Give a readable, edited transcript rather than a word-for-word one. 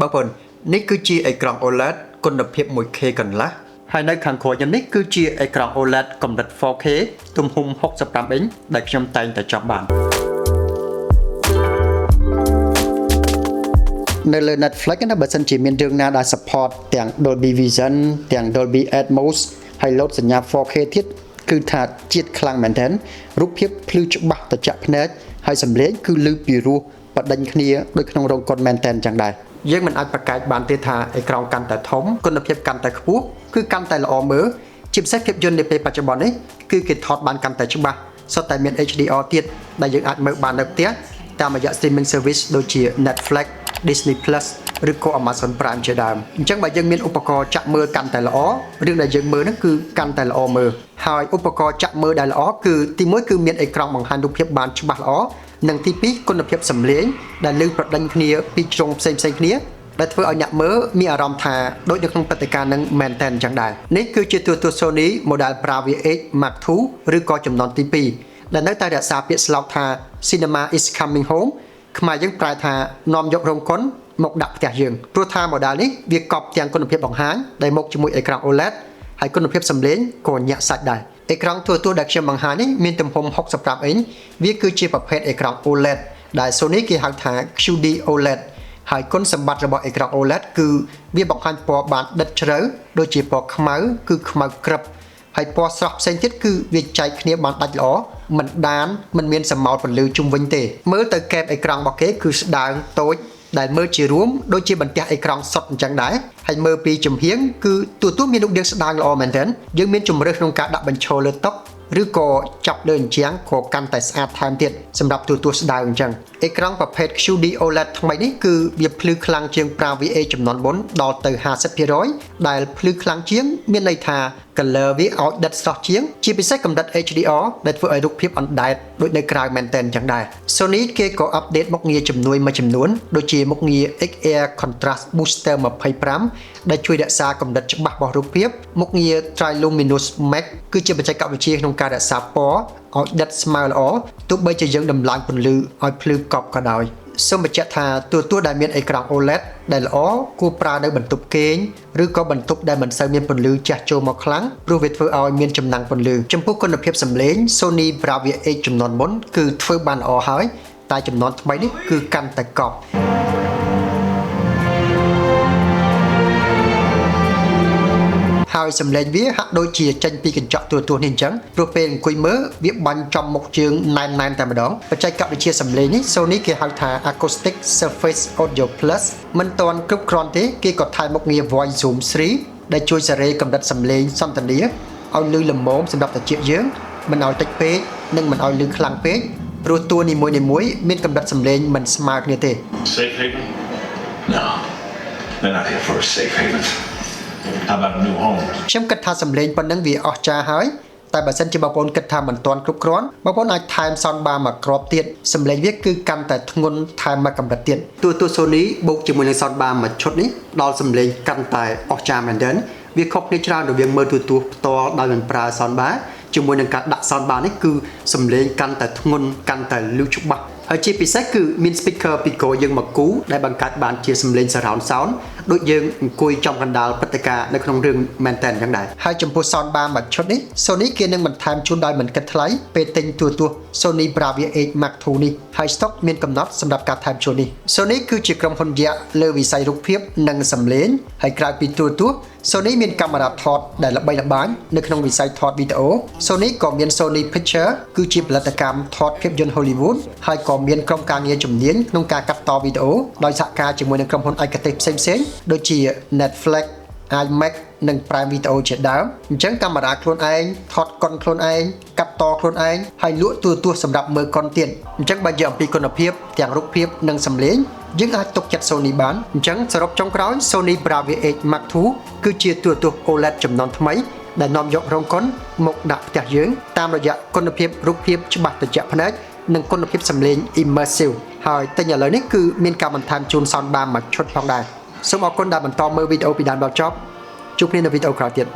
បងប្អូននេះគឺជាអេក្រង់ OLED គុណភាព 1K កន្លះហើយនៅខាងក្រោយខ្ញុំនេះគឺជាអេក្រង់ OLED កម្រិត 4K ទំហំ65អ៊ីនដែលខ្ញុំតែងតែចង់បាននៅលើ Netflix ណាបើសិនជាមានរឿងណាដែល support ទាំង Dolby Vision ទាំង Dolby Atmos ហើយលោតសញ្ញា 4K ទៀតគឺថាជាតិខ្លាំងមែនទែនរូបភាពភ្លឺច្បាស់ត្រជាក់ភ្នែកហើយសំឡេងគឺឮពីរោះបដិញគ្នាដូចក្នុងរោងកុនមែនទែនចឹងដែរយើងមិនអាចប្រកែកបានទេថាអេក្រង់កាន់តែធំគុណភាពកាន់តែខ្ពស់គឺកាន់តែល្អមើលជាពិសេសភាពយន្តនាពេលបច្ចុប្បន្ននេះគឺគេថតបានកាន់តែច្បាស់សុទ្ធតែមាន HDR ទៀតដែលយើងអាចមើលបាននៅផ្ទះតាមរយៈ streaming service ដូចជា Netflix Disney Plus ឬក៏ Amazon Prime ជាដើមអញ្ចឹងបើយើងមានឧបករណ៍ចាក់មើលកាន់តែល្អរឿងដែលយើងមើលហ្នឹងគឺកាន់តែល្អមើលហើយឧបករណ៍ចាក់មើលដែលល្អគឺទី1គឺមានអេក្រង់បង្ហាញរូបភាពបានច្បាស់ល្អនិងទី2គុណភាពសំឡេងដែលឮប្រដេញគ្នាពីជ្រុងផ្សេងៗគ្នាដែលធ្វើឲ្យអ្នកមើលមានអារម្មណ៍ថាដូចនៅក្នុងព្រឹត្តិការណ៍នឹងមែនតែនអញ្ចឹងដែរនេះគឺជាទូរទស្សន៍ Sony Model Bravia 8 Mark II ឬក៏ចំនួនទី2ដែលនៅតែរក្សាពាក្យស្លោកថា Cinema is coming home ខ្មែរយើងប្រែថានាំយករោងកុនមកដាក់ផ្ទះយើងព្រោះថា model នេះវាកប់ទាំងគុណភាពបង្ហាញដែលមកជាមួយអេក្រង់ OLED ហើយគុណភាពសំឡេងក៏ញាក់សាច់ដែរអេក្រង់ទូរទស្សន៍ដែលខ្ញុំបង្ហាញនេះមានទំហំ65អ៊ីនវាគឺជាប្រភេទអេក្រង់ OLED ដែល Sony គេហៅថា QD OLED ហើយគុណសម្បត្តិរបស់អេក្រង់ OLED គឺវាបង្ហាញពណ៌បានដិតជ្រៅដូចជាពណ៌ខ្មៅគឺខ្មៅក្រឹបហើយពណ៌ស្រស់ផ្សេងទៀតគឺវាចែកគ្នាបានដាច់ល្អមិនដានមិនមានសម្ោតពន្លឺជុំវិញទេមើលទៅកែបអេក្រង់របស់គេគឺស្ដើងតូចដែលមើលជារួមដូចជាបន្ទះអេក្រង់សុទ្ធអញ្ចឹងដែរហើយមើលពីចំហៀងគឺទូទួលមានរូបរាងស្ដើងល្អមែនទែនយើងមានជំរើសក្នុងការដាក់បញ្ឈរលើតុឬក៏ចាប់លើអញ្ចាំងក៏កាន់តែស្អាតថែមទៀតសម្រាប់ទូទួលស្ដើងអញ្ចឹងអេក្រង់ប្រភេទ QD OLED ថ្មីនេះគឺវាភ្លឺខ្លាំងជាង Bravia ចំនួន4ដល់ទៅ 50% ដែលភ្លឺខ្លាំងជាងមានន័យថា color វាឲ្យដិតស្រស់ជាងជាពិសេសកម្រិត HDR ដែលធ្វើឲ្យរូបភាពអណ្ដែតដូចនៅក្រៅមែនទែនអញ្ចឹងដែរ Sony គេក៏អាប់ដេតមុខងារជំនួយមួយចំនួនដូចជាមុខងារ XR Contrast Booster 25ដែលជួយរក្សាកម្រិតច្បាស់របស់រូបភាពមុខងារ Triluminous Max គឺជាបច្ចេកវិទ្យាក្នុងការរក្សាពណ៌ឲ្យដិតស្មើល្អទោះបីជាយើងដំឡើងពន្លឺឲ្យភ្លឺកប់ក៏ដោយសូមបញ្ជាក់ថាទូរទស្សន៍ដែលមានអេក្រង់ OLED ដែលល្អគួរប្រើនៅបន្ទប់គេងឬក៏បន្ទប់ដែលមិនសូវមានពន្លឺចាស់ចូលមកខ្លាំងព្រោះវាធ្វើឲ្យមានចំណាំងពន្លឺចំពោះគុណភាពសំឡេង Sony Bravia 8ចំនួនមុនគឺធ្វើបានល្អហើយតែចំនួនថ្មីនេះគឺកាន់តែកប់ហើយសំឡេងវាហាក់ដូចជាចេញពីកញ្ចក់ទូរទស្សន៍នេះអញ្ចឹងព្រោះពេលអង្គុយមើលវាបាញ់ចំមុខជើងណែនតែម្ដងបច្ចេកវិទ្យាសំឡេងនេះ Sony គេហៅថា Acoustic Surface Audio Plus មិនទាន់គ្រប់គ្រាន់ទេគេក៏ថែមមុខងារ Voice Zoom 3ដែលជួយសេរីកម្រិតសំឡេងសន្ទនាឲ្យឮល្មមសម្រាប់ត្រចៀកយើងមិនឲ្យតិចពេកនិងមិនឲ្យឮខ្លាំងពេកព្រោះតួនីមួយៗមានកម្រិតសំឡេងមិនស្មើគ្នាទេ Safe haven? No. They're not here for a safe haven. How about a new home? ខ្ញុំគិតថាសំឡេងប៉ុណ្ណឹងវាអស្ចារ្យហើយតែបើសិនជាបងប្អូនគិតថាមិនទាន់គ្រប់គ្រាន់បងប្អូនអាចថែម soundbar មួយគ្រាប់ទៀតសំឡេងវាគឺកាន់តែធ្ងន់ថែមមួយកម្រិតទៀតទូរទស្សន៍ Sony បូកជាមួយនឹង soundbar មួយឈុតនេះដល់សំឡេងកាន់តែអស្ចារ្យមែនទែនវាខុសគ្នាច្រើនរវាងមើលទូរទស្សន៍ផ្ទាល់ដោយមិនប្រើ soundbar ជាមួយនឹងការដាក់ soundbar នេះគឺសំឡេងកាន់តែធ្ងន់កាន់តែលឺច្បាស់ហើយជាពិសេសគឺមាន speaker ពីកយើងមកគូដែលបង្កើតបានជាសំឡេង surround sound ដូចយើងអង្គុយចំកណ្ដាលព្រឹត្តិការណ៍នៅក្នុងរឿងមែនតែនអញ្ចឹងដែរហើយចំពោះ soundbar មួយឈុតនេះ Sony គេនឹងបន្ថែមជូនដោយមិនគិតថ្លៃពេលទិញទូរទស្សន៍ Sony Bravia 8 Mark II នេះហើយ stock មានកំណត់សម្រាប់ការថែមជូននេះ Sony គឺជាក្រុមហ៊ុនយក្សលើវិស័យរូបភាពនិងសំឡេងហើយក្រៅពីទូរទស្សន៍ Sony មានកាមេរ៉ាថតដែលល្បីល្បាញនៅក្នុងវិស័យថតវីដេអូ Sony ក៏មាន Sony Picture គឺជាផលិតកម្មថតភាពយន្ត Hollywood ហើយក៏មានក្រុមការងារជំនាញក្នុងការកាត់តវីដេអូដោយសហការជាមួយនឹងក្រុមហ៊ុនឯកទេសផ្សេងៗដូចជា Netflix, iMac និង Prime Video ជាដើមអញ្ចឹងកាមេរ៉ាខ្លួនឯងថតកុនខ្លួនឯងកាត់តខ្លួនឯងហើយលក់ទូរទស្សន៍សម្រាប់មើលកុនទៀតអញ្ចឹងបើនិយាយអំពីគុណភាពទាំងរូបភាពនិងសំឡេងយើងអាចទុកចិត្ត Sony បានអញ្ចឹងសរុបចុងក្រោយ Sony Bravia 8 Mark II គឺជាទូរទស្សន៍ OLED ចំនួនថ្មីដែលនាំយករោងកុនមកដាក់ផ្ទះយើងតាមរយៈគុណភាពរូបភាពច្បាស់ត្រជាក់ភ្នែកនិងគុណភាពសំឡេង immersive ហើយទិញឥឡូវនេះគឺមានការបន្ថែមជូន soundbar មួយឈុតផងដែរសូមអរគុណដែលបន្តមើលវីដេអូពីដើមដល់ចប់ជួបគ្នានៅវីដេអូក្រោយទៀត